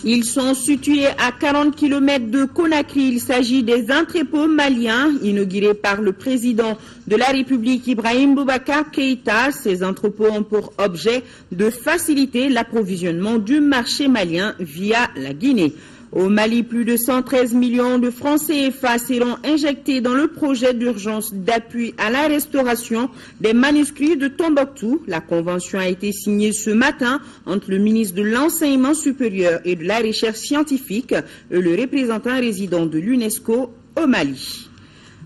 Ils sont situés à 40 km de Conakry. Il s'agit des entrepôts maliens inaugurés par le président de la République Ibrahim Boubacar Keïta. Ces entrepôts ont pour objet de faciliter l'approvisionnement du marché malien via la Guinée. Au Mali, plus de 113 millions de francs CFA seront injectés dans le projet d'urgence d'appui à la restauration des manuscrits de Tombouctou. La convention a été signée ce matin entre le ministre de l'Enseignement supérieur et de la Recherche scientifique et le représentant résident de l'UNESCO au Mali.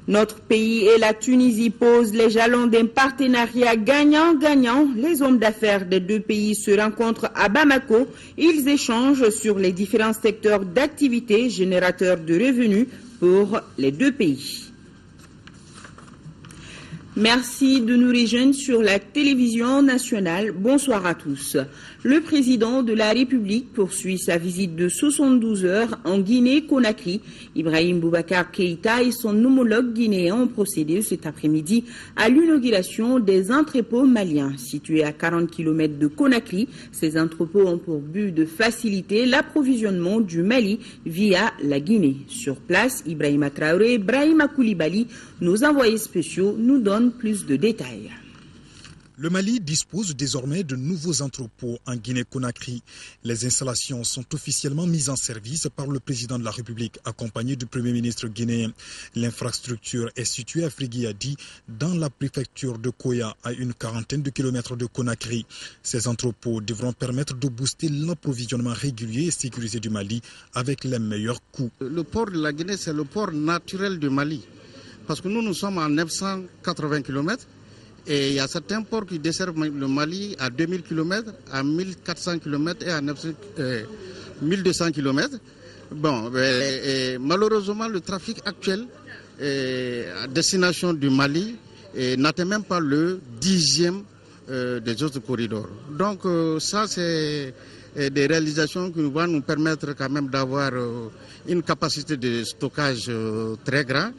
Notre pays et la Tunisie posent les jalons d'un partenariat gagnant-gagnant. Les hommes d'affaires des deux pays se rencontrent à Bamako. Ils échangent sur les différents secteurs d'activité générateurs de revenus pour les deux pays. Merci de nous rejoindre sur la télévision nationale. Bonsoir à tous. Le président de la République poursuit sa visite de 72 heures en Guinée-Conakry. Ibrahim Boubacar Keïta et son homologue guinéen ont procédé cet après-midi à l'inauguration des entrepôts maliens. Situés à 40 km de Conakry, ces entrepôts ont pour but de faciliter l'approvisionnement du Mali via la Guinée. Sur place, Ibrahima Traoré et Brahima Koulibaly, nos envoyés spéciaux, nous donnent plus de détails. Le Mali dispose désormais de nouveaux entrepôts en Guinée-Conakry. Les installations sont officiellement mises en service par le président de la République, accompagné du Premier ministre guinéen. L'infrastructure est située à Friguiadi, dans la préfecture de Koya, à une quarantaine de kilomètres de Conakry. Ces entrepôts devront permettre de booster l'approvisionnement régulier et sécurisé du Mali avec les meilleurs coûts. Le port de la Guinée, c'est le port naturel du Mali. Parce que nous sommes à 980 km. Et il y a certains ports qui desservent le Mali à 2000 km, à 1400 km et à 1200 km. Bon, malheureusement, le trafic actuel à destination du Mali n'atteint même pas le 10e des autres corridors. Donc ça, c'est des réalisations qui vont nous permettre quand même d'avoir une capacité de stockage très grande.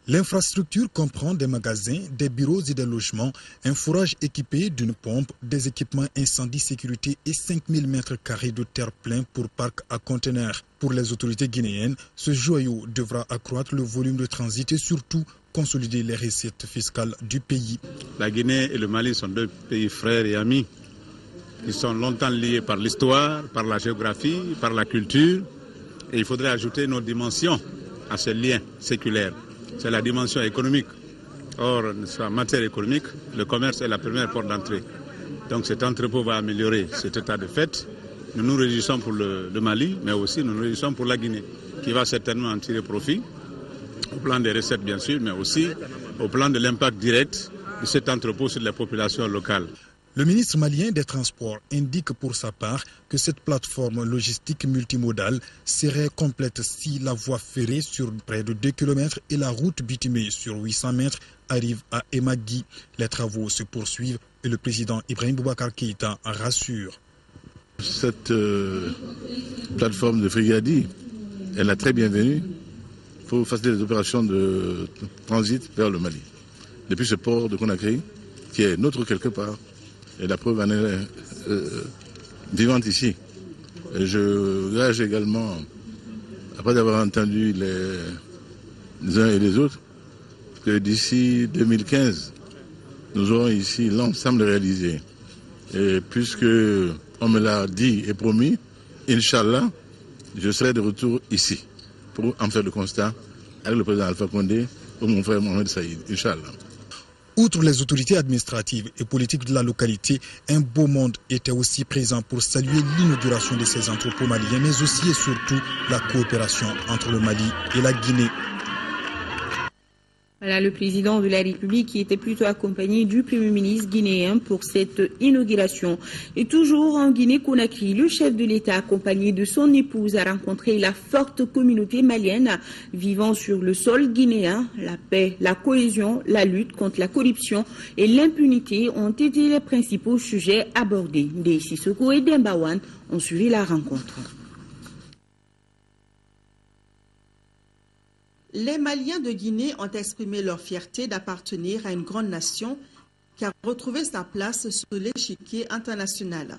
L'infrastructure comprend des magasins, des bureaux et des logements, un forage équipé d'une pompe, des équipements incendie sécurité et 5000 mètres carrés de terre plein pour parc à conteneurs. Pour les autorités guinéennes, ce joyau devra accroître le volume de transit et surtout consolider les recettes fiscales du pays. La Guinée et le Mali sont deux pays frères et amis qui sont longtemps liés par l'histoire, par la géographie, par la culture. Et il faudrait ajouter nos dimensions à ce lien séculaire. C'est la dimension économique. Or, en matière économique, le commerce est la première porte d'entrée. Donc cet entrepôt va améliorer cet état de fait. Nous nous réjouissons pour le Mali, mais aussi nous nous réjouissons pour la Guinée, qui va certainement en tirer profit, au plan des recettes bien sûr, mais aussi au plan de l'impact direct de cet entrepôt sur les populations locales. Le ministre malien des Transports indique pour sa part que cette plateforme logistique multimodale serait complète si la voie ferrée sur près de 2 km et la route bitumée sur 800 mètres arrivent à Emagui. Les travaux se poursuivent et le président Ibrahim Boubacar Keïta rassure. Cette plateforme de Friguiadi, elle est très bienvenue. Il faut faciliter les opérations de transit vers le Mali. Depuis ce port de Conakry, qui est notre quelque part, et la preuve en est vivante ici. Et je gage également, après avoir entendu les uns et les autres, que d'ici 2015, nous aurons ici l'ensemble réalisé. Et puisque on me l'a dit et promis, Inch'Allah, je serai de retour ici pour en faire le constat avec le président Alpha Condé ou mon frère Mohamed Saïd, Inch'Allah. Outre les autorités administratives et politiques de la localité, un beau monde était aussi présent pour saluer l'inauguration de ces entrepôts maliens, mais aussi et surtout la coopération entre le Mali et la Guinée. Voilà le président de la République qui était plutôt accompagné du Premier ministre guinéen pour cette inauguration. Et toujours en Guinée-Conakry, le chef de l'État accompagné de son épouse a rencontré la forte communauté malienne vivant sur le sol guinéen. La paix, la cohésion, la lutte contre la corruption et l'impunité ont été les principaux sujets abordés. Ndeye Sissoko et Dembawan ont suivi la rencontre. Les Maliens de Guinée ont exprimé leur fierté d'appartenir à une grande nation qui a retrouvé sa place sur l'échiquier international.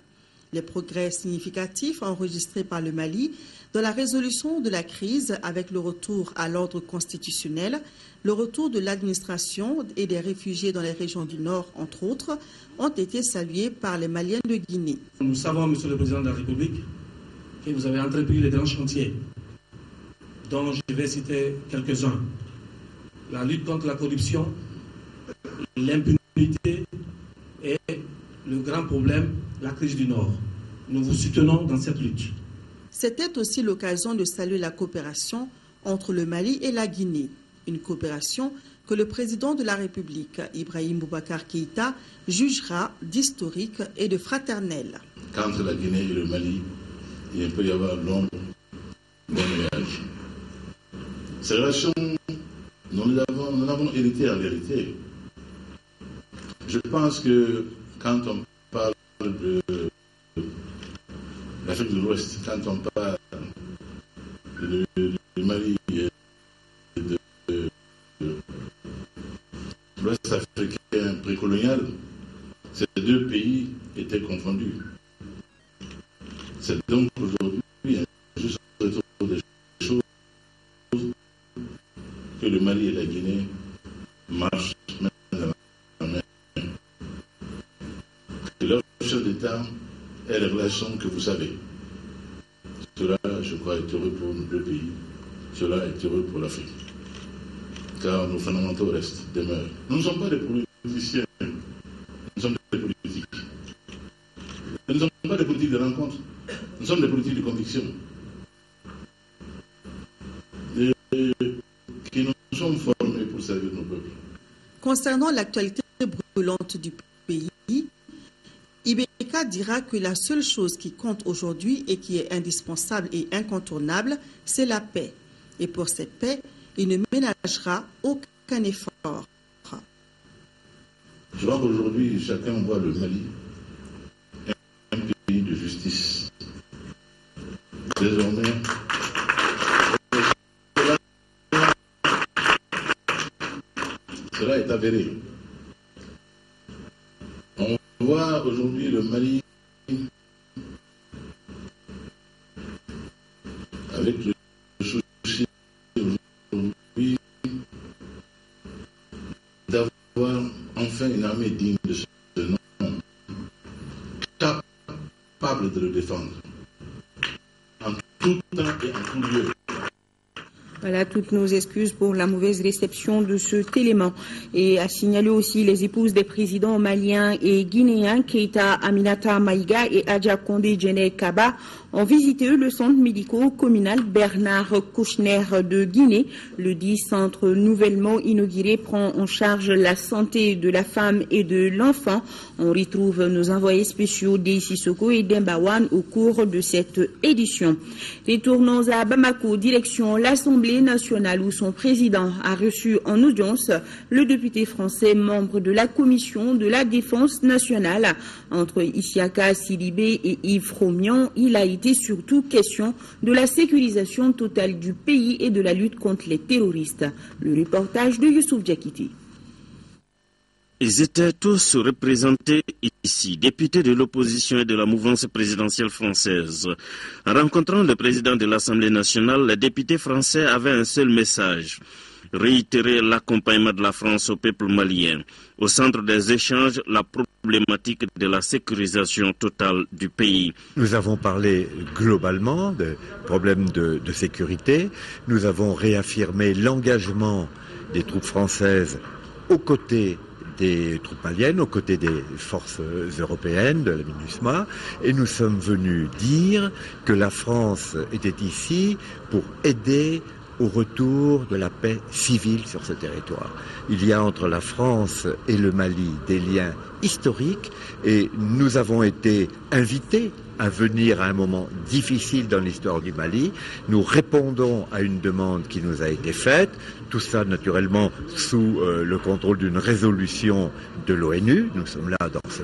Les progrès significatifs enregistrés par le Mali dans la résolution de la crise avec le retour à l'ordre constitutionnel, le retour de l'administration et des réfugiés dans les régions du Nord, entre autres, ont été salués par les Maliens de Guinée. Nous savons, Monsieur le Président de la République, que vous avez entrepris les grands chantiers, dont je vais citer quelques-uns. La lutte contre la corruption, l'impunité et le grand problème, la crise du Nord. Nous vous soutenons dans cette lutte. C'était aussi l'occasion de saluer la coopération entre le Mali et la Guinée. Une coopération que le président de la République, Ibrahim Boubacar Keïta, jugera d'historique et de fraternelle. Entre la Guinée et le Mali, il peut y avoir l'ombre d'un nuage. Ces relations, nous l'avons hérité en vérité. Je pense que quand on parle de l'Afrique de l'Ouest, quand on parle du Mali et de l'Ouest africain précolonial, ces deux pays étaient confondus. C'est donc aujourd'hui un juste retour des choses que le Mali et la Guinée marchent main dans la main. Et leur chef d'État est les relations que vous savez. Cela, je crois, est heureux pour nos deux pays. Cela est heureux pour l'Afrique. Car nos fondamentaux restent, demeurent. Nous ne sommes pas des politiciens. Nous sommes des politiques. Nous ne sommes pas des politiques de rencontre. Nous sommes des politiques de conviction. Et qui nous sommes formés pour servir nos peuples. Concernant l'actualité brûlante du pays, Ibeka dira que la seule chose qui compte aujourd'hui et qui est indispensable et incontournable, c'est la paix. Et pour cette paix, il ne ménagera aucun effort. Je crois qu'aujourd'hui, chacun voit le Mali un pays de justice. Désormais, cela est avéré. On voit aujourd'hui le Mali avec le souci aujourd'hui d'avoir enfin une armée digne de ce nom, capable de le défendre en tout temps et en tout lieu. Voilà, toutes nos excuses pour la mauvaise réception de cet élément. Et à signaler aussi les épouses des présidents maliens et guinéens, Keïta Aminata Maïga et Adja Condé Djene Kaba, ont visité le centre médico-communal Bernard Kouchner de Guinée. Le dit centre nouvellement inauguré prend en charge la santé de la femme et de l'enfant. On retrouve nos envoyés spéciaux Deïssi Soko et Dembawan au cours de cette édition. Retournons à Bamako, direction l'Assemblée nationale où son président a reçu en audience le député français membre de la commission de la défense nationale. Entre Isiaka Sidibé et Yves Romian, il a été surtout question de la sécurisation totale du pays et de la lutte contre les terroristes. Le reportage de Youssouf Diakité. Ils étaient tous représentés ici, députés de l'opposition et de la mouvance présidentielle française. En rencontrant le président de l'Assemblée nationale, les députés français avaient un seul message: réitérer l'accompagnement de la France au peuple malien. Au centre des échanges, la problématique de la sécurisation totale du pays. Nous avons parlé globalement de problèmes de sécurité. Nous avons réaffirmé l'engagement des troupes françaises aux côtés des troupes maliennes, aux côtés des forces européennes, de la MINUSMA, et nous sommes venus dire que la France était ici pour aider au retour de la paix civile sur ce territoire. Il y a entre la France et le Mali des liens historiques et nous avons été invités à venir à un moment difficile dans l'histoire du Mali. Nous répondons à une demande qui nous a été faite, tout ça naturellement sous le contrôle d'une résolution de l'ONU. Nous sommes là dans ce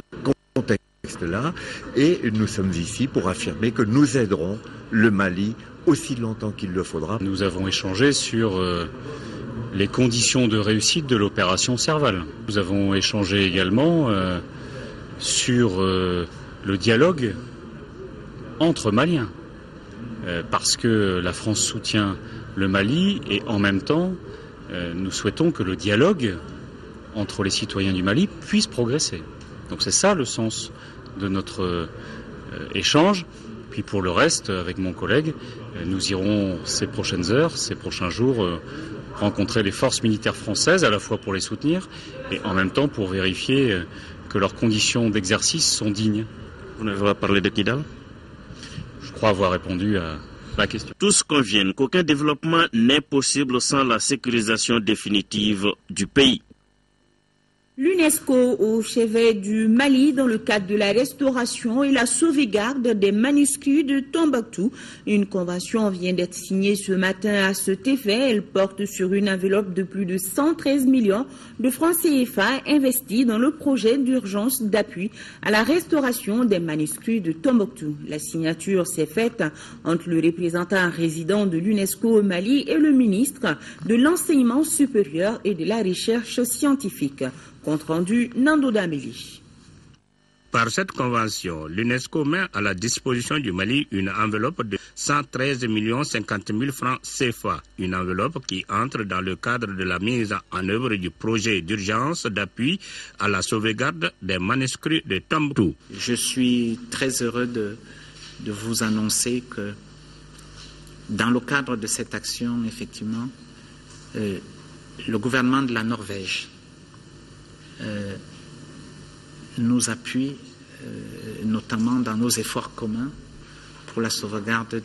contexte-là et nous sommes ici pour affirmer que nous aiderons le Mali aussi longtemps qu'il le faudra. Nous avons échangé sur les conditions de réussite de l'opération Serval. Nous avons échangé également sur le dialogue entre Maliens. Parce que la France soutient le Mali et en même temps, nous souhaitons que le dialogue entre les citoyens du Mali puisse progresser. Donc c'est ça le sens de notre échange. Puis pour le reste, avec mon collègue, nous irons ces prochaines heures, ces prochains jours, rencontrer les forces militaires françaises, à la fois pour les soutenir et en même temps pour vérifier que leurs conditions d'exercice sont dignes. Vous n'avez pas parlé de Kidal ? Je crois avoir répondu à la question. Tous conviennent qu'aucun développement n'est possible sans la sécurisation définitive du pays. L'UNESCO au chevet du Mali dans le cadre de la restauration et la sauvegarde des manuscrits de Tombouctou. Une convention vient d'être signée ce matin à cet effet. Elle porte sur une enveloppe de plus de 113 millions de francs CFA investis dans le projet d'urgence d'appui à la restauration des manuscrits de Tombouctou. La signature s'est faite entre le représentant résident de l'UNESCO au Mali et le ministre de l'Enseignement supérieur et de la recherche scientifique. Compte rendu Nando Dameli. Par cette convention, l'UNESCO met à la disposition du Mali une enveloppe de 113 50 000 francs CFA, une enveloppe qui entre dans le cadre de la mise en œuvre du projet d'urgence d'appui à la sauvegarde des manuscrits de Tombouctou. Je suis très heureux de vous annoncer que dans le cadre de cette action, effectivement, le gouvernement de la Norvège nous appuie notamment dans nos efforts communs pour la sauvegarde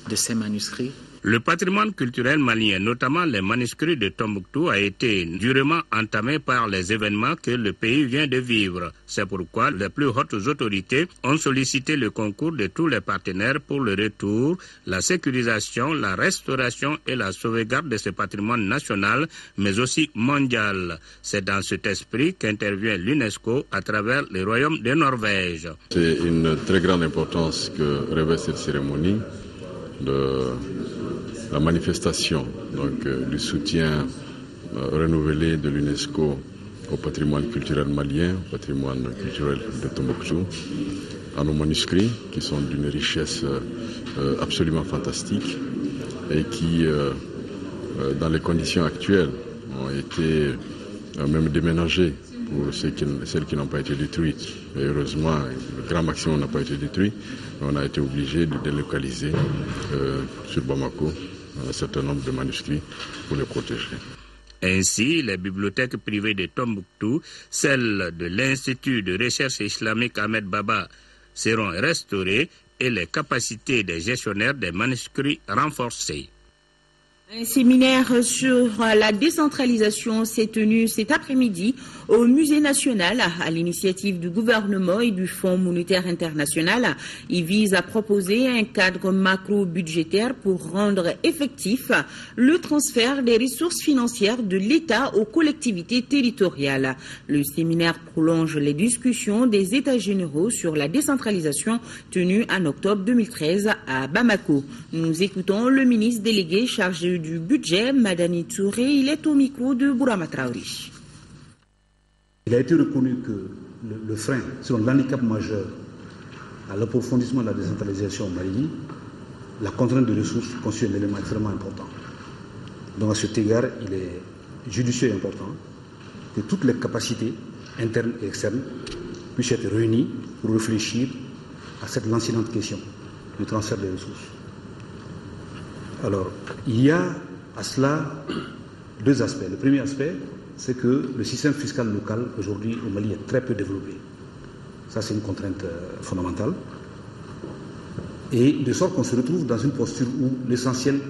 de ces manuscrits. Le patrimoine culturel malien, notamment les manuscrits de Tombouctou, a été durement entamé par les événements que le pays vient de vivre. C'est pourquoi les plus hautes autorités ont sollicité le concours de tous les partenaires pour le retour, la sécurisation, la restauration et la sauvegarde de ce patrimoine national, mais aussi mondial. C'est dans cet esprit qu'intervient l'UNESCO à travers le Royaume de Norvège. C'est une très grande importance que revêt cette cérémonie. La manifestation du soutien renouvelé de l'UNESCO au patrimoine culturel malien, au patrimoine culturel de Tombouctou, à nos manuscrits qui sont d'une richesse absolument fantastique et qui, dans les conditions actuelles, ont été même déménagés pour celles qui n'ont pas été détruites. Et heureusement, le grand maximum n'a pas été détruit. On a été obligé de délocaliser sur Bamako un certain nombre de manuscrits pour les protéger. Ainsi, les bibliothèques privées de Tombouctou, celles de l'Institut de recherche islamique Ahmed Baba, seront restaurées et les capacités des gestionnaires des manuscrits renforcées. Un séminaire sur la décentralisation s'est tenu cet après-midi au Musée national à l'initiative du gouvernement et du Fonds monétaire international. Il vise à proposer un cadre macro-budgétaire pour rendre effectif le transfert des ressources financières de l'État aux collectivités territoriales. Le séminaire prolonge les discussions des États généraux sur la décentralisation tenus en octobre 2013 à Bamako. Nous écoutons le ministre délégué chargé du budget, Madani Touré. Il est au micro de Bourama Traoré. Il a été reconnu que le frein sur l'handicap majeur à l'approfondissement de la décentralisation au Mali, la contrainte de ressources constitue un élément extrêmement important. Donc à cet égard, il est judicieux et important que toutes les capacités internes et externes puissent être réunies pour réfléchir à cette lancinante question du transfert des ressources. Alors, il y a à cela deux aspects. Le premier aspect, c'est que le système fiscal local aujourd'hui au Mali est très peu développé. Ça, c'est une contrainte fondamentale. Et de sorte qu'on se retrouve dans une posture où l'essentiel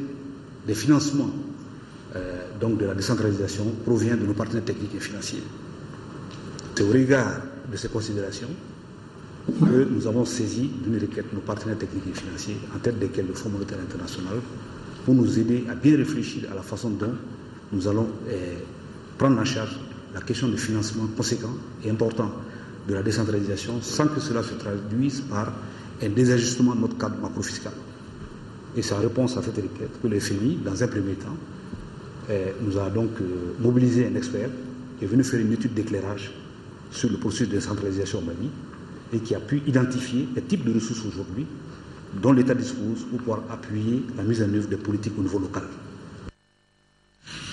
des financements donc de la décentralisation provient de nos partenaires techniques et financiers. C'est au regard de ces considérations que nous avons saisi d'une requête nos partenaires techniques et financiers, en tête desquels le Fonds monétaire international, pour nous aider à bien réfléchir à la façon dont nous allons prendre en charge la question du financement conséquent et important de la décentralisation sans que cela se traduise par un désajustement de notre cadre macro-fiscal. Et c'est en réponse à cette requête que le FMI, dans un premier temps, nous a donc mobilisé un expert qui est venu faire une étude d'éclairage sur le processus de décentralisation au Mali et qui a pu identifier les types de ressources aujourd'hui dont l'État dispose pour pouvoir appuyer la mise en œuvre des politiques au niveau local.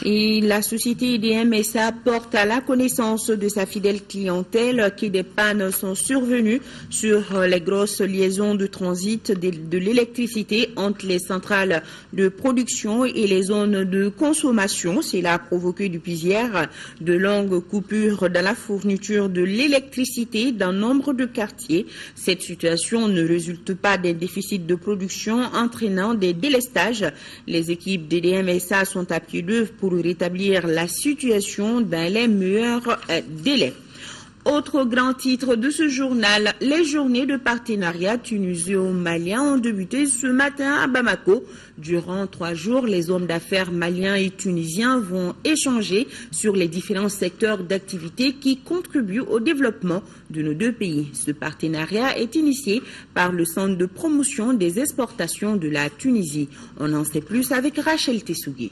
Et la société IDM SA porte à la connaissance de sa fidèle clientèle que des pannes sont survenues sur les grosses liaisons de transit de l'électricité entre les centrales de production et les zones de consommation. Cela a provoqué depuis hier de longues coupures dans la fourniture de l'électricité dans nombre de quartiers. Cette situation ne résulte pas des déficits de production entraînant des délestages. Les équipes d'IDM SA sont à pied d'œuvre pour rétablir la situation dans les meilleurs délais. Autre grand titre de ce journal, les journées de partenariat tunisio-malien ont débuté ce matin à Bamako. Durant 3 jours, les hommes d'affaires maliens et tunisiens vont échanger sur les différents secteurs d'activité qui contribuent au développement de nos deux pays. Ce partenariat est initié par le Centre de promotion des exportations de la Tunisie. On en sait plus avec Rachel Tessougui.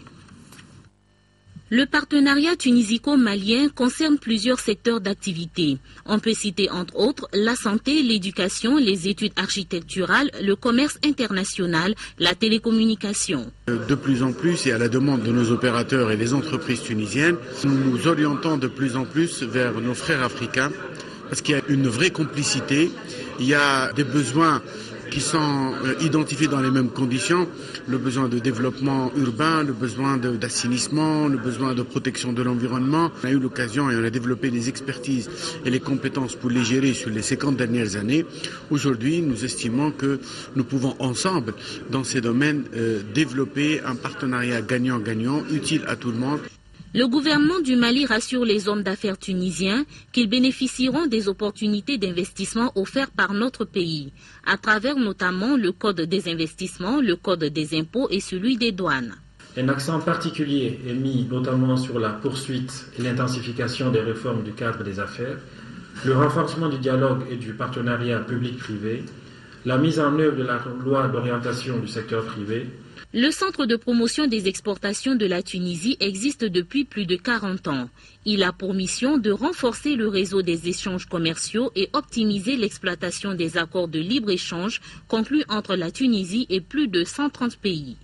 Le partenariat tunisico-malien concerne plusieurs secteurs d'activité. On peut citer entre autres la santé, l'éducation, les études architecturales, le commerce international, la télécommunication. De plus en plus, et à la demande de nos opérateurs et des entreprises tunisiennes, nous nous orientons de plus en plus vers nos frères africains parce qu'il y a une vraie complicité, il y a des besoins qui sont identifiés dans les mêmes conditions, le besoin de développement urbain, le besoin d'assainissement, le besoin de protection de l'environnement. On a eu l'occasion et on a développé des expertises et les compétences pour les gérer sur les 50 dernières années. Aujourd'hui, nous estimons que nous pouvons ensemble, dans ces domaines, développer un partenariat gagnant-gagnant, utile à tout le monde. Le gouvernement du Mali rassure les hommes d'affaires tunisiens qu'ils bénéficieront des opportunités d'investissement offertes par notre pays, à travers notamment le Code des investissements, le Code des impôts et celui des douanes. Un accent particulier est mis notamment sur la poursuite et l'intensification des réformes du cadre des affaires, le renforcement du dialogue et du partenariat public-privé, la mise en œuvre de la loi d'orientation du secteur privé. Le Centre de promotion des exportations de la Tunisie existe depuis plus de 40 ans. Il a pour mission de renforcer le réseau des échanges commerciaux et optimiser l'exploitation des accords de libre-échange conclus entre la Tunisie et plus de 130 pays.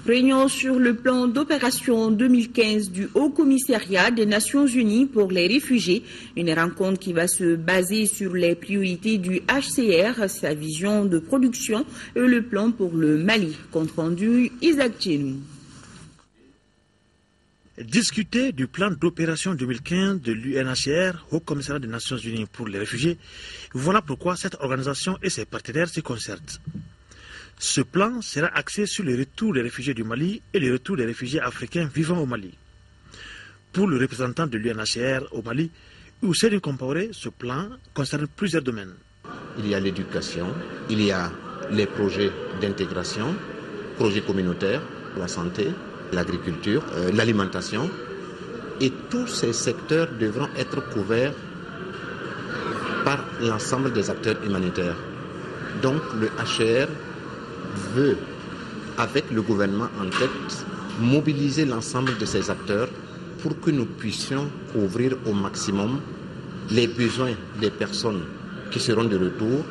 Réunion sur le plan d'opération 2015 du Haut Commissariat des Nations Unies pour les réfugiés. Une rencontre qui va se baser sur les priorités du HCR, sa vision de production et le plan pour le Mali. Compte rendu, Isaac Tchenou. Discuter du plan d'opération 2015 de l'UNHCR, Haut Commissariat des Nations Unies pour les réfugiés, voilà pourquoi cette organisation et ses partenaires se concertent. Ce plan sera axé sur le retour des réfugiés du Mali et le retour des réfugiés africains vivant au Mali. Pour le représentant de l'UNHCR au Mali, Ousseynou Compaoré, ce plan concerne plusieurs domaines. Il y a l'éducation, il y a les projets d'intégration, projets communautaires, la santé, l'agriculture, l'alimentation. Et tous ces secteurs devront être couverts par l'ensemble des acteurs humanitaires. Donc le HCR veut, avec le gouvernement en tête, mobiliser l'ensemble de ces acteurs pour que nous puissions couvrir au maximum les besoins des personnes qui seront de retour,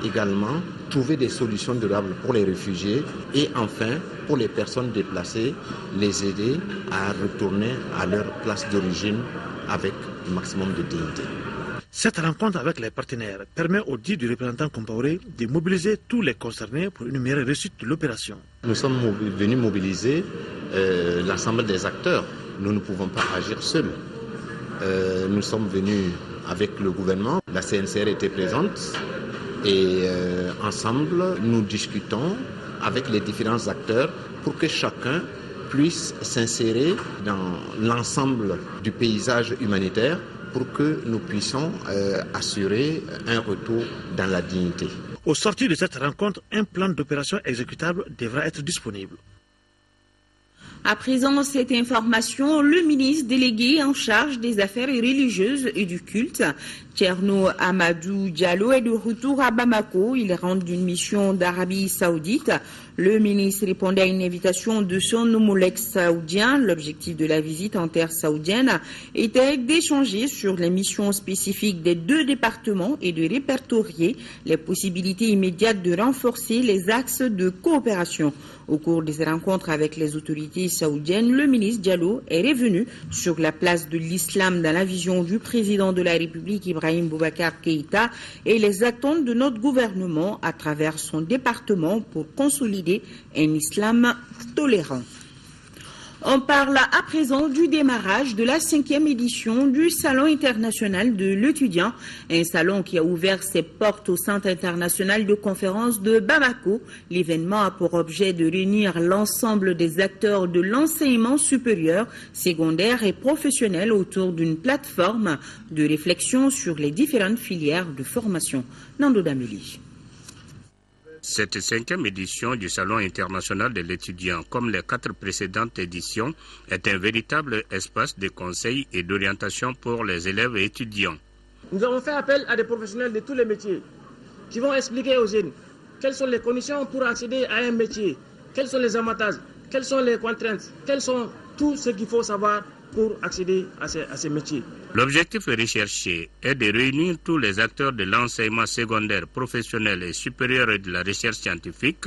également trouver des solutions durables pour les réfugiés et enfin, pour les personnes déplacées, les aider à retourner à leur place d'origine avec le maximum de dignité. Cette rencontre avec les partenaires permet au dit du représentant Compaoré de mobiliser tous les concernés pour une meilleure réussite de l'opération. Nous sommes venus mobiliser l'ensemble des acteurs. Nous ne pouvons pas agir seuls. Nous sommes venus avec le gouvernement. La CNCR était présente et ensemble nous discutons avec les différents acteurs pour que chacun puisse s'insérer dans l'ensemble du paysage humanitaire pour que nous puissions assurer un retour dans la dignité. Au sortir de cette rencontre, un plan d'opération exécutable devra être disponible. À présent, cette information, le ministre délégué en charge des affaires religieuses et du culte, Thierno Amadou Diallo, est de retour à Bamako. Il rentre d'une mission d'Arabie Saoudite. Le ministre répondait à une invitation de son homologue saoudien. L'objectif de la visite en terre saoudienne était d'échanger sur les missions spécifiques des deux départements et de répertorier les possibilités immédiates de renforcer les axes de coopération. Au cours de ces rencontres avec les autorités saoudiennes, le ministre Diallo est revenu sur la place de l'islam dans la vision du président de la République Ibrahim Boubacar Keïta et les attentes de notre gouvernement à travers son département pour consolider un islam tolérant. On parle à présent du démarrage de la 5e édition du Salon international de l'étudiant, un salon qui a ouvert ses portes au Centre international de conférences de Bamako. L'événement a pour objet de réunir l'ensemble des acteurs de l'enseignement supérieur, secondaire et professionnel autour d'une plateforme de réflexion sur les différentes filières de formation. Nando Dameli. Cette 5e édition du Salon international de l'étudiant, comme les 4 précédentes éditions, est un véritable espace de conseil et d'orientation pour les élèves et étudiants. Nous avons fait appel à des professionnels de tous les métiers qui vont expliquer aux jeunes quelles sont les conditions pour accéder à un métier, quels sont les avantages, quelles sont les contraintes, quels sont tout ce qu'il faut savoir pour accéder à ces métiers. L'objectif recherché est de réunir tous les acteurs de l'enseignement secondaire, professionnel et supérieur et de la recherche scientifique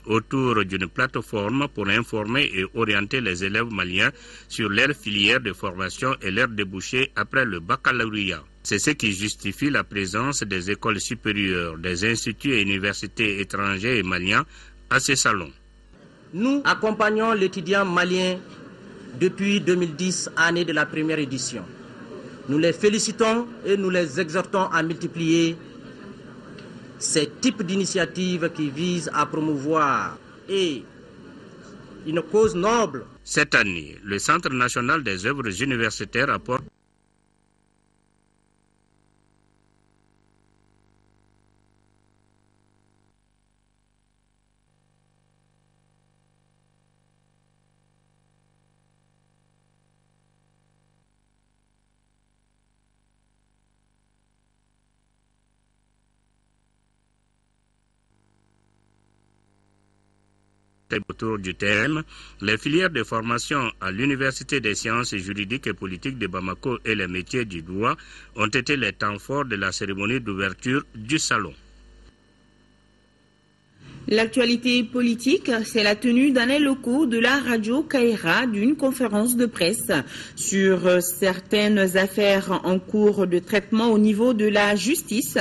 autour d'une plateforme pour informer et orienter les élèves maliens sur leurs filières de formation et leurs débouchés après le baccalauréat. C'est ce qui justifie la présence des écoles supérieures, des instituts et universités étrangers et maliens à ces salons. Nous accompagnons l'étudiant malien depuis 2010, année de la première édition. Nous les félicitons et nous les exhortons à multiplier ces types d'initiatives qui visent à promouvoir une cause noble. Cette année, le Centre national des œuvres universitaires apporte autour du thème « Les filières de formation à l'Université des sciences juridiques et politiques de Bamako et les métiers du droit » ont été les temps forts de la cérémonie d'ouverture du salon. L'actualité politique, c'est la tenue dans les locaux de la radio Kaira d'une conférence de presse sur certaines affaires en cours de traitement au niveau de la justice.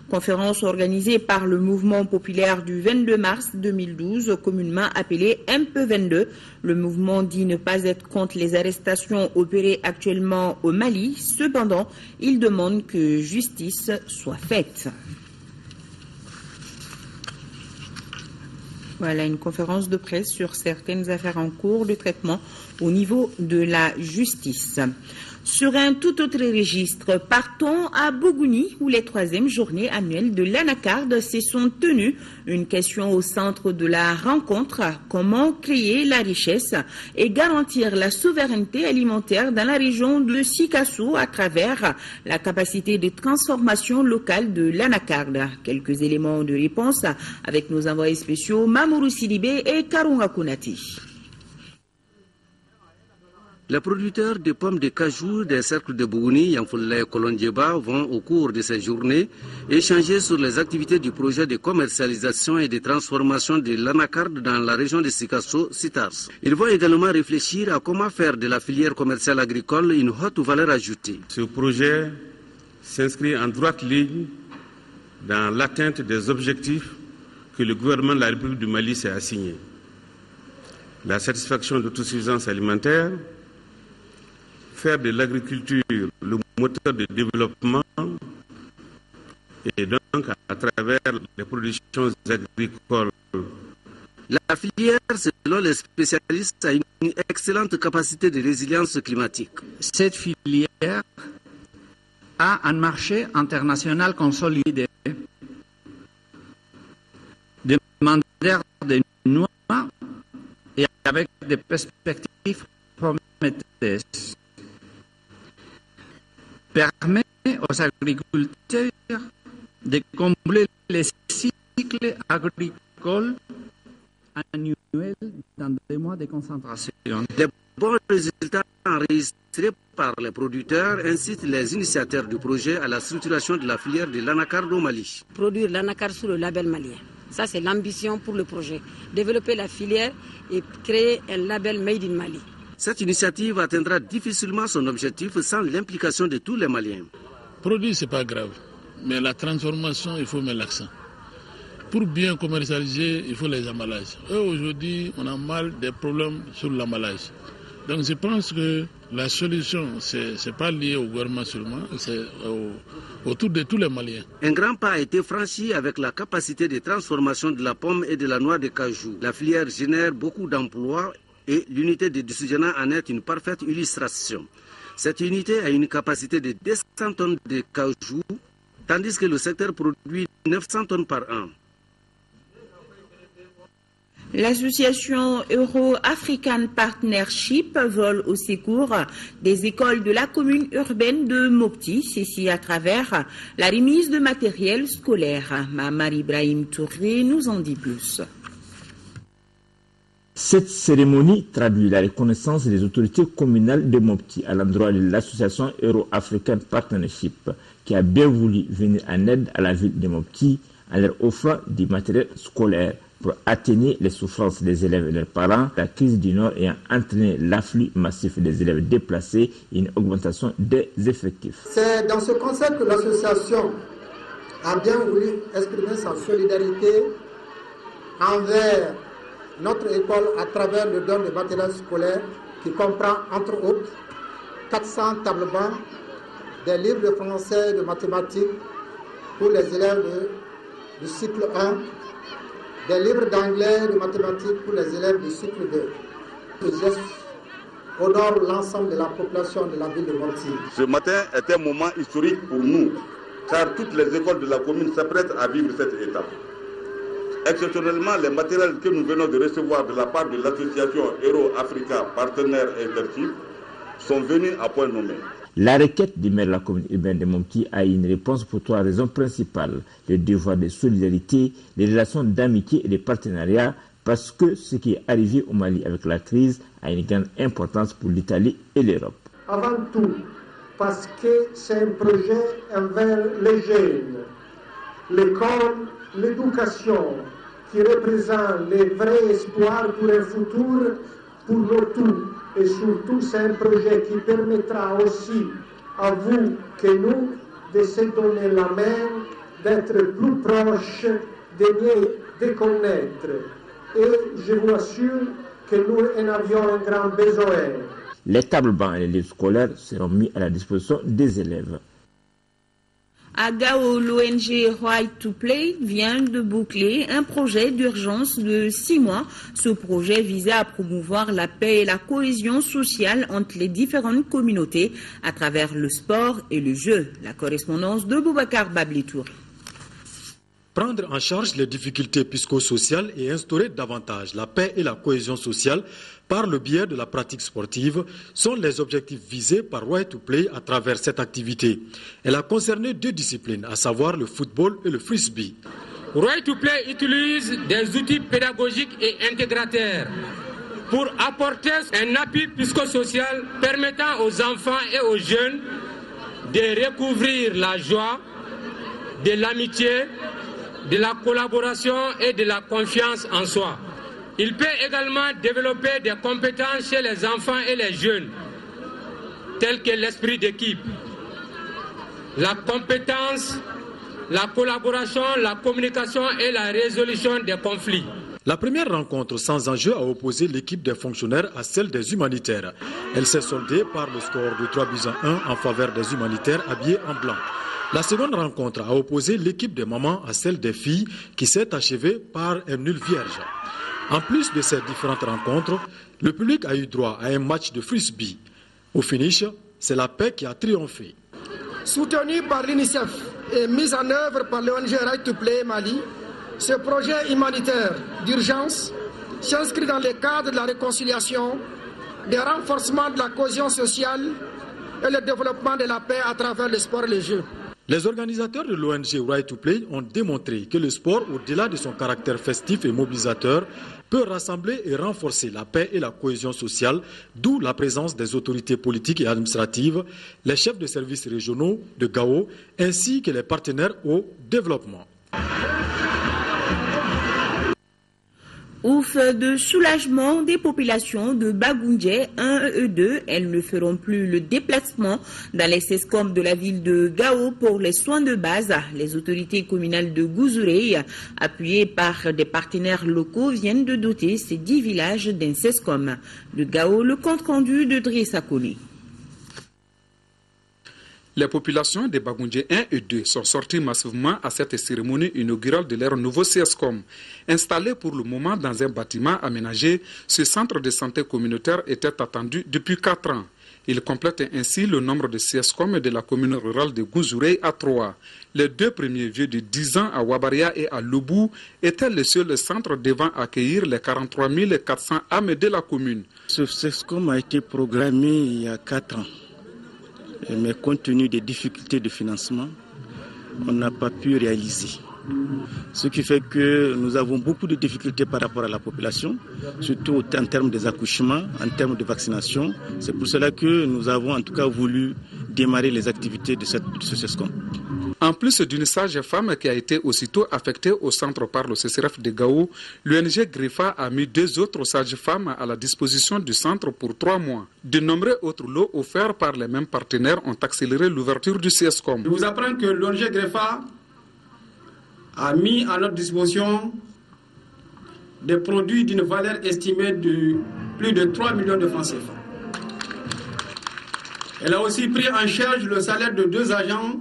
Conférence organisée par le mouvement populaire du 22 mars 2012, communément appelé MP22. Le mouvement dit ne pas être contre les arrestations opérées actuellement au Mali. Cependant, il demande que justice soit faite. Voilà une conférence de presse sur certaines affaires en cours de traitement au niveau de la justice. Sur un tout autre registre, partons à Bougouni où les 3e journées annuelles de l'Anacarde se sont tenues. Une question au centre de la rencontre, comment créer la richesse et garantir la souveraineté alimentaire dans la région de Sikasso à travers la capacité de transformation locale de l'Anacarde. Quelques éléments de réponse avec nos envoyés spéciaux Mamourou Sidibé et Karunga Kounati. Les producteurs de pommes de cajou des cercles de Bougouni, Yanfoulé et Kolondjeba vont au cours de ces journées échanger sur les activités du projet de commercialisation et de transformation de l'anacarde dans la région de Sikasso-Sitars. Ils vont également réfléchir à comment faire de la filière commerciale agricole une haute valeur ajoutée. Ce projet s'inscrit en droite ligne dans l'atteinte des objectifs que le gouvernement de la République du Mali s'est assigné. La satisfaction de l'autosuffisance alimentaire, faire de l'agriculture le moteur de développement et donc à travers les productions agricoles. La filière, selon les spécialistes, a une excellente capacité de résilience climatique. Cette filière a un marché international consolidé, demandeur de noix et avec des perspectives prometteuses. Permet aux agriculteurs de combler les cycles agricoles en concentration. Les bons résultats enregistrés par les producteurs incitent les initiateurs du projet à la structuration de la filière de l'anacarde au Mali. Produire l'anacarde sous le label malien. Ça, c'est l'ambition pour le projet. Développer la filière et créer un label Made in Mali. Cette initiative atteindra difficilement son objectif sans l'implication de tous les Maliens. Produire, ce n'est pas grave, mais la transformation, il faut mettre l'accent. Pour bien commercialiser, il faut les emballages. Aujourd'hui, on a mal des problèmes sur l'emballage. Donc je pense que la solution, ce n'est pas lié au gouvernement seulement, c'est autour de tous les Maliens. Un grand pas a été franchi avec la capacité de transformation de la pomme et de la noix de cajou. La filière génère beaucoup d'emplois et l'unité de décisionnaire en est une parfaite illustration. Cette unité a une capacité de 200 tonnes de cajou, tandis que le secteur produit 900 tonnes par an. L'association Euro-African Partnership vole au secours des écoles de la commune urbaine de Mopti, ceci à travers la remise de matériel scolaire. Mamar Ibrahim Touré nous en dit plus. Cette cérémonie traduit la reconnaissance des autorités communales de Mopti à l'endroit de l'association Euro-African Partnership qui a bien voulu venir en aide à la ville de Mopti en leur offrant du matériel scolaire pour atténuer les souffrances des élèves et leurs parents, la crise du Nord ayant entraîné l'afflux massif des élèves déplacés et une augmentation des effectifs. C'est dans ce concept que l'association a bien voulu exprimer sa solidarité envers notre école à travers le don de matériel scolaire qui comprend entre autres 400 tables-bancs, des livres de français et de mathématiques pour les élèves du cycle 1, des livres d'anglais et de mathématiques pour les élèves du cycle 2. Ce geste honore l'ensemble de la population de la ville de Mopti. Ce matin est un moment historique pour nous, car toutes les écoles de la commune s'apprêtent à vivre cette étape. Exceptionnellement, les matériels que nous venons de recevoir de la part de l'association Euro-Africa Partenaire Internship sont venus à point nommé. La requête du maire de la commune urbaine de Mopti a une réponse pour 3 raisons principales. Le devoir de solidarité, les relations d'amitié et de partenariat, parce que ce qui est arrivé au Mali avec la crise a une grande importance pour l'Italie et l'Europe. Avant tout, parce que c'est un projet envers les jeunes, l'école, l'éducation, qui représentent les vrais espoirs pour un futur pour nous tous. Et surtout, c'est un projet qui permettra aussi à vous que nous de se donner la main, d'être plus proches, de mieux de connaître. Et je vous assure que nous en avions un grand besoin. Les tables-bancs et les livres scolaires seront mis à la disposition des élèves. À Gao, l'ONG Right to Play vient de boucler un projet d'urgence de 6 mois. Ce projet visait à promouvoir la paix et la cohésion sociale entre les différentes communautés à travers le sport et le jeu. La correspondance de Boubacar Bablitour. Prendre en charge les difficultés psychosociales et instaurer davantage la paix et la cohésion sociale par le biais de la pratique sportive sont les objectifs visés par Right to Play à travers cette activité. Elle a concerné 2 disciplines, à savoir le football et le frisbee. Right to Play utilise des outils pédagogiques et intégrateurs pour apporter un appui psychosocial permettant aux enfants et aux jeunes de recouvrir la joie, de l'amitié, de la collaboration et de la confiance en soi. Il peut également développer des compétences chez les enfants et les jeunes, telles que l'esprit d'équipe, la compétence, la collaboration, la communication et la résolution des conflits. La première rencontre sans enjeu a opposé l'équipe des fonctionnaires à celle des humanitaires. Elle s'est soldée par le score de 3-1 en faveur des humanitaires habillés en blanc. La seconde rencontre a opposé l'équipe des mamans à celle des filles qui s'est achevée par un nul vierge. En plus de ces différentes rencontres, le public a eu droit à un match de frisbee. Au finish, c'est la paix qui a triomphé. Soutenu par l'UNICEF et mis en œuvre par l'ONG Right to Play Mali, ce projet humanitaire d'urgence s'inscrit dans le cadre de la réconciliation, du renforcement de la cohésion sociale et le développement de la paix à travers le sport et les jeux. Les organisateurs de l'ONG Right to Play ont démontré que le sport, au-delà de son caractère festif et mobilisateur, peut rassembler et renforcer la paix et la cohésion sociale, d'où la présence des autorités politiques et administratives, les chefs de services régionaux de Gao, ainsi que les partenaires au développement. Ouf de soulagement des populations de Bagoundje 1 et 2. Elles ne feront plus le déplacement dans les CESCOM de la ville de Gao pour les soins de base. Les autorités communales de Gouzouré, appuyées par des partenaires locaux, viennent de doter ces 10 villages d'un CESCOM. De Gao, le compte-rendu de Drissa Koli. Les populations des Bagoundje 1 et 2 sont sorties massivement à cette cérémonie inaugurale de leur nouveau CESCOM. Installé pour le moment dans un bâtiment aménagé, ce centre de santé communautaire était attendu depuis 4 ans. Il complète ainsi le nombre de CESCOM de la commune rurale de Gouzouré à 3. Les 2 premiers vieux de 10 ans à Wabaria et à Lobou étaient les seuls centres devant accueillir les 43 400 âmes de la commune. Ce CESCOM a été programmé il y a 4 ans. Mais compte tenu des difficultés de financement, on n'a pas pu réaliser. Ce qui fait que nous avons beaucoup de difficultés par rapport à la population, surtout en termes des accouchements, en termes de vaccination. C'est pour cela que nous avons en tout cas voulu démarrer les activités de ce CESCOM. En plus d'une sage-femme qui a été aussitôt affectée au centre par le CCRF de Gao, l'ONG Greffa a mis 2 autres sages-femmes à la disposition du centre pour 3 mois. De nombreux autres lots offerts par les mêmes partenaires ont accéléré l'ouverture du CESCOM. Je vous apprends que l'ONG Greffa a mis à notre disposition des produits d'une valeur estimée de plus de 3 millions de francs CFA. Elle a aussi pris en charge le salaire de 2 agents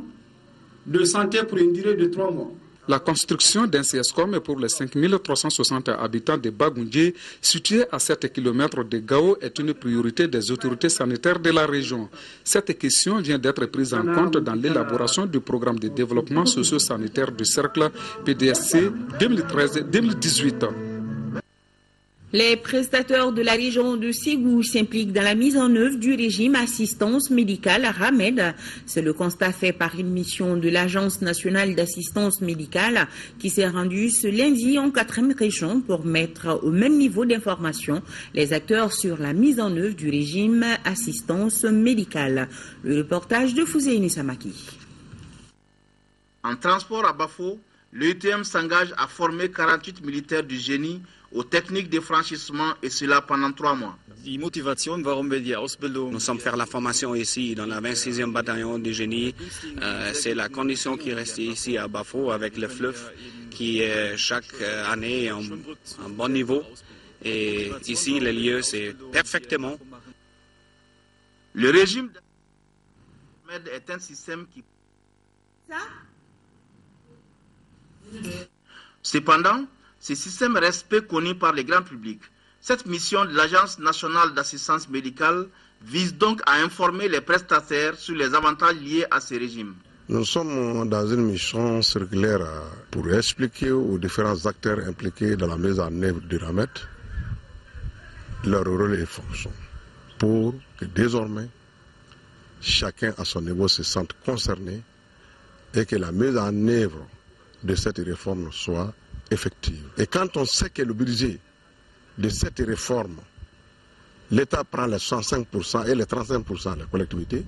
de santé pour une durée de 3 mois. La construction d'un CESCOM pour les 5360 habitants de Bagoundje, situé à 7 km de Gao, est une priorité des autorités sanitaires de la région. Cette question vient d'être prise en compte dans l'élaboration du programme de développement socio-sanitaire du cercle PDSC 2013-2018. Les prestataires de la région de Ségou s'impliquent dans la mise en œuvre du régime assistance médicale RAMED. C'est le constat fait par une mission de l'Agence nationale d'assistance médicale qui s'est rendue ce lundi en 4e région pour mettre au même niveau d'information les acteurs sur la mise en œuvre du régime assistance médicale. Le reportage de Fouzeini Samaki. En transport à Bafo, l'EUTM s'engage à former 48 militaires du génie aux techniques de franchissement et cela pendant 3 mois. Nous sommes faire la formation ici dans la 26e bataillon du génie. C'est la condition qui reste ici à Bafo avec le fleuve qui est chaque année en bon niveau. Et ici, le lieu, c'est parfaitement. Le régime est un système qui... Cependant, ce système reste peu connu par le grand public. Cette mission de l'Agence nationale d'assistance médicale vise donc à informer les prestataires sur les avantages liés à ce régime. Nous sommes dans une mission circulaire pour expliquer aux différents acteurs impliqués dans la mise en œuvre du RAMED leur rôle et fonction, pour que désormais chacun à son niveau se sente concerné et que la mise en œuvre de cette réforme soit effective. Et quand on sait que le budget de cette réforme, l'État prend les 65% et les 35% des collectivités,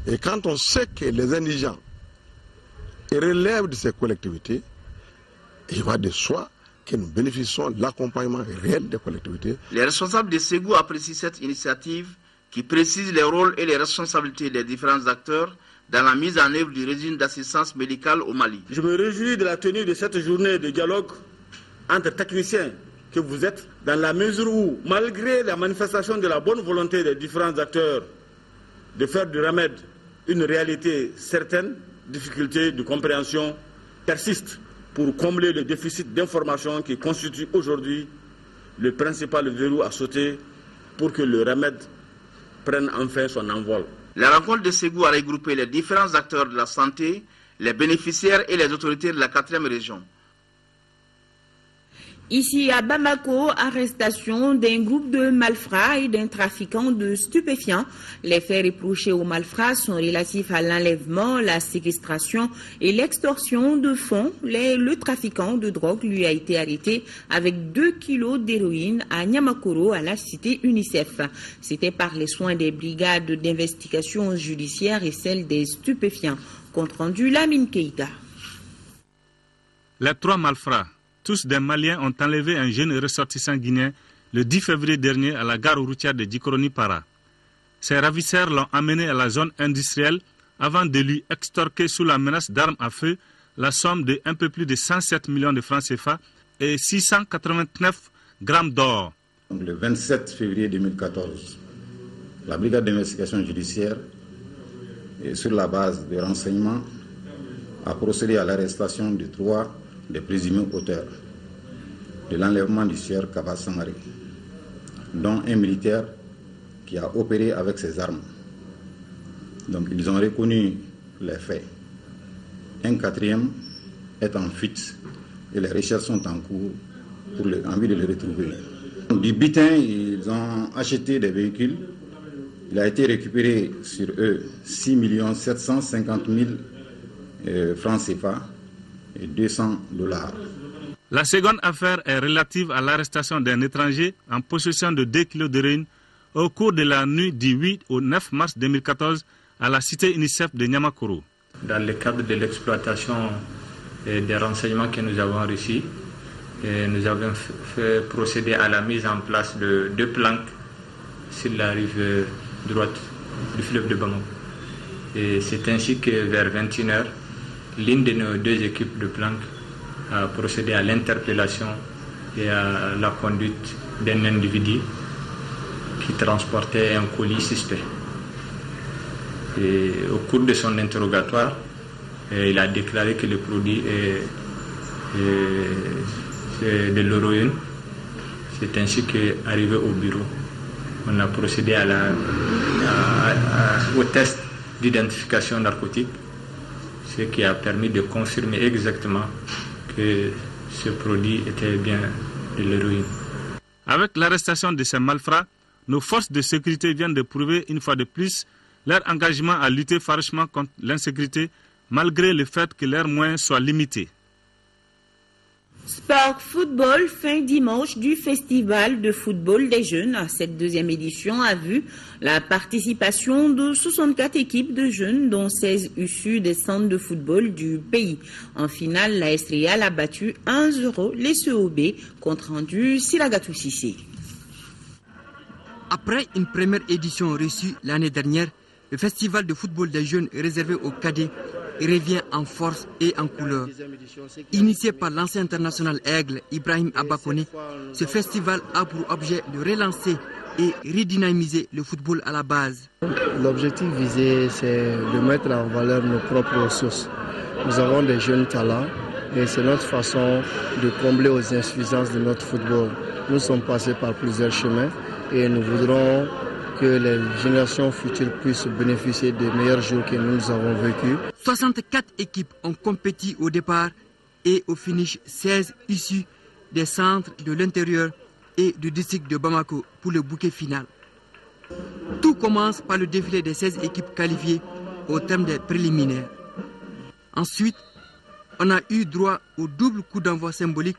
et quand on sait que les indigents relèvent de ces collectivités, il va de soi que nous bénéficions de l'accompagnement réel des collectivités. Les responsables de Ségou apprécient cette initiative qui précise les rôles et les responsabilités des différents acteurs dans la mise en œuvre du régime d'assistance médicale au Mali. Je me réjouis de la tenue de cette journée de dialogue entre techniciens que vous êtes, dans la mesure où, malgré la manifestation de la bonne volonté des différents acteurs de faire du RAMED une réalité certaine, difficultés de compréhension persistent pour combler le déficit d'information qui constitue aujourd'hui le principal verrou à sauter pour que le RAMED prenne enfin son envol. La rencontre de Ségou a regroupé les différents acteurs de la santé, les bénéficiaires et les autorités de la 4e région. Ici à Bamako, arrestation d'un groupe de malfrats et d'un trafiquant de stupéfiants. Les faits reprochés aux malfrats sont relatifs à l'enlèvement, la séquestration et l'extorsion de fonds. Le trafiquant de drogue lui a été arrêté avec 2 kilos d'héroïne à Niamakoro, à la cité UNICEF. C'était par les soins des brigades d'investigation judiciaire et celles des stupéfiants. Compte rendu Lamine Keïta. Les 3 malfrats, tous des Maliens, ont enlevé un jeune ressortissant guinéen le 10 février dernier à la gare routière de Djikoroni-Para. Ces ravisseurs l'ont amené à la zone industrielle avant de lui extorquer sous la menace d'armes à feu la somme de un peu plus de 107 millions de francs CFA et 689 grammes d'or. Le 27 février 2014, la brigade d'investigation judiciaire, sur la base de renseignements, a procédé à l'arrestation de 3 des présumés auteurs de l'enlèvement du sieur Kaba Sangaré, dont un militaire qui a opéré avec ses armes. Donc ils ont reconnu les faits. Un 4e est en fuite et les recherches sont en cours pour envie de le retrouver. Du butin, ils ont acheté des véhicules. Il a été récupéré sur eux 6 750 000 francs CFA et 200 $. La seconde affaire est relative à l'arrestation d'un étranger en possession de 2 kilos d'héroïne au cours de la nuit du 8 au 9 mars 2014 à la cité UNICEF de Niamakoro. Dans le cadre de l'exploitation des renseignements que nous avons reçus, nous avons fait procéder à la mise en place de 2 planques sur la rive droite du fleuve de Bamako. Et c'est ainsi que vers 21h, l'une de nos 2 équipes de planques a procédé à l'interpellation et à la conduite d'un individu qui transportait un colis suspect. Et au cours de son interrogatoire, il a déclaré que le produit est de l'héroïne. C'est ainsi qu'arrivé au bureau, on a procédé au test d'identification narcotique, ce qui a permis de confirmer exactement que ce produit était bien de l'héroïne. Avec l'arrestation de ces malfrats, nos forces de sécurité viennent de prouver une fois de plus leur engagement à lutter farouchement contre l'insécurité, malgré le fait que leurs moyens soient limités. Sport football, fin dimanche du festival de football des jeunes. Cette 2e édition a vu la participation de 64 équipes de jeunes, dont 16 issues des centres de football du pays. En finale, la l'AS Real a battu 1-0 les COB, compte rendu Siragatou Sissé. Après une première édition reçue l'année dernière, le festival de football des jeunes réservé aux cadets revient en force et en couleur. Initié par l'ancien international Aigle Ibrahim Abakone, ce festival a pour objet de relancer et redynamiser le football à la base. L'objectif visé, c'est de mettre en valeur nos propres ressources. Nous avons des jeunes talents et c'est notre façon de combler aux insuffisances de notre football. Nous sommes passés par plusieurs chemins et nous voudrons que les générations futures puissent bénéficier des meilleurs jours que nous avons vécus. 64 équipes ont compéti au départ et au finish 16 issues des centres de l'intérieur et du district de Bamako pour le bouquet final. Tout commence par le défilé des 16 équipes qualifiées au terme des préliminaires. Ensuite, on a eu droit au double coup d'envoi symbolique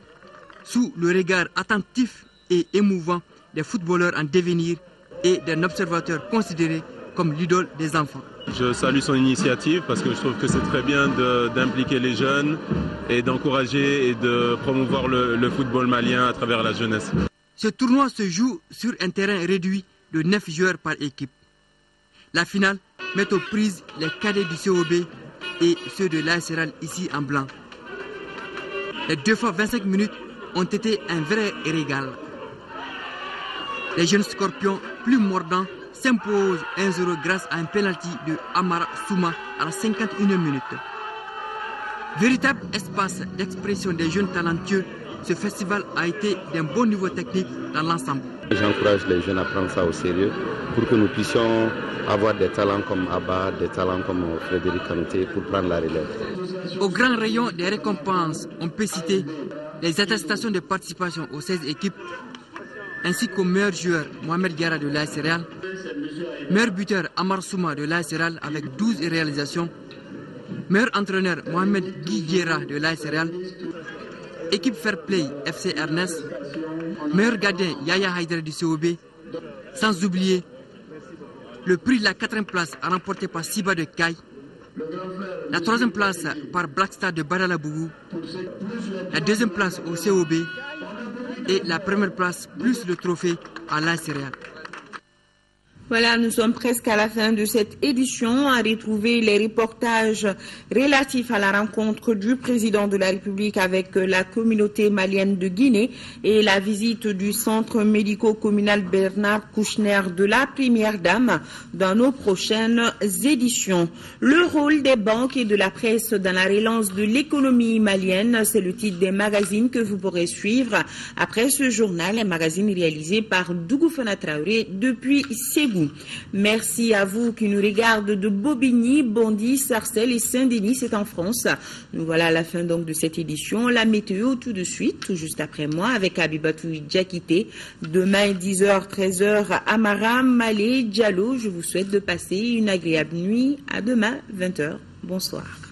sous le regard attentif et émouvant des footballeurs en devenir et d'un observateur considéré comme l'idole des enfants. Je salue son initiative parce que je trouve que c'est très bien d'impliquer les jeunes et d'encourager et de promouvoir le football malien à travers la jeunesse. Ce tournoi se joue sur un terrain réduit de 9 joueurs par équipe. La finale met aux prises les cadets du COB et ceux de l'AS Real ici en blanc. Les 2 fois 25 minutes ont été un vrai régal. Les jeunes scorpions plus mordants s'imposent 1-0 grâce à un penalty de Amara Souma à la 51e minute. Véritable espace d'expression des jeunes talentueux, ce festival a été d'un bon niveau technique dans l'ensemble. J'encourage les jeunes à prendre ça au sérieux pour que nous puissions avoir des talents comme Abba, des talents comme Frédéric Kanouté pour prendre la relève. Au grand rayon des récompenses, on peut citer les attestations de participation aux 16 équipes, ainsi qu'au meilleur joueur Mohamed Diarra de l'AS Real, meilleur buteur Amar Souma de l'AS Real avec 12 réalisations, meilleur entraîneur Mohamed Guiguera de l'AS Real, équipe Fair Play FC Ernest, meilleur gardien Yaya Haïdara du COB, sans oublier le prix de la 4e place remporté par Siba de Caille, la 3e place par Black Star de Badalabougou, la 2e place au COB et la 1re place plus le trophée à l'AS Real. Voilà, nous sommes presque à la fin de cette édition. À retrouver les reportages relatifs à la rencontre du président de la République avec la communauté malienne de Guinée et la visite du centre médico-communal Bernard Kouchner de la Première Dame dans nos prochaines éditions. Le rôle des banques et de la presse dans la relance de l'économie malienne, c'est le titre des magazines que vous pourrez suivre après ce journal, un magazine réalisé par Dougou Fana Traoré depuis Ségou. Merci à vous qui nous regardent de Bobigny, Bondy, Sarcelles et Saint-Denis, c'est en France. Nous voilà à la fin donc de cette édition. La météo tout de suite, tout juste après moi, avec Abibatou Djakité. Demain, 10h, 13h, Amara, Malé, Diallo. Je vous souhaite de passer une agréable nuit. À demain, 20h. Bonsoir.